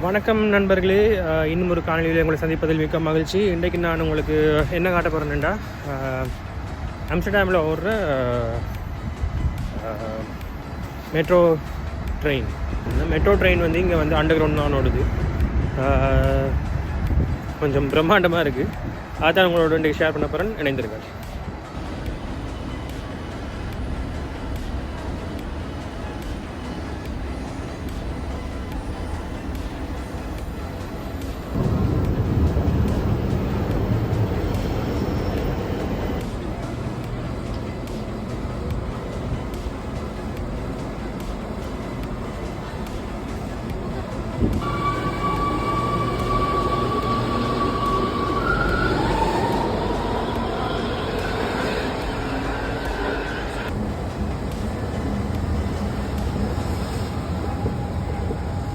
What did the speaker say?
வணக்கம் நண்பர்களே. இன்னும் ஒரு காணொலியில் உங்களை சந்திப்பதில் மிக்க மகிழ்ச்சி. இன்றைக்கு நான் உங்களுக்கு என்ன காட்ட போகிறேன்டா, ஆம்ஸ்டர்டாமில் ஓடுற மெட்ரோ ட்ரெயின். இந்த மெட்ரோ ட்ரெயின் வந்து இங்கே வந்து அண்டர் கிரவுண்ட் தான் ஓடுது. கொஞ்சம் பிரம்மாண்டமாக இருக்குது. அதான் உங்களோட இன்றைக்கு ஷேர் பண்ண போகிறேன். இணைந்திருக்கேன்.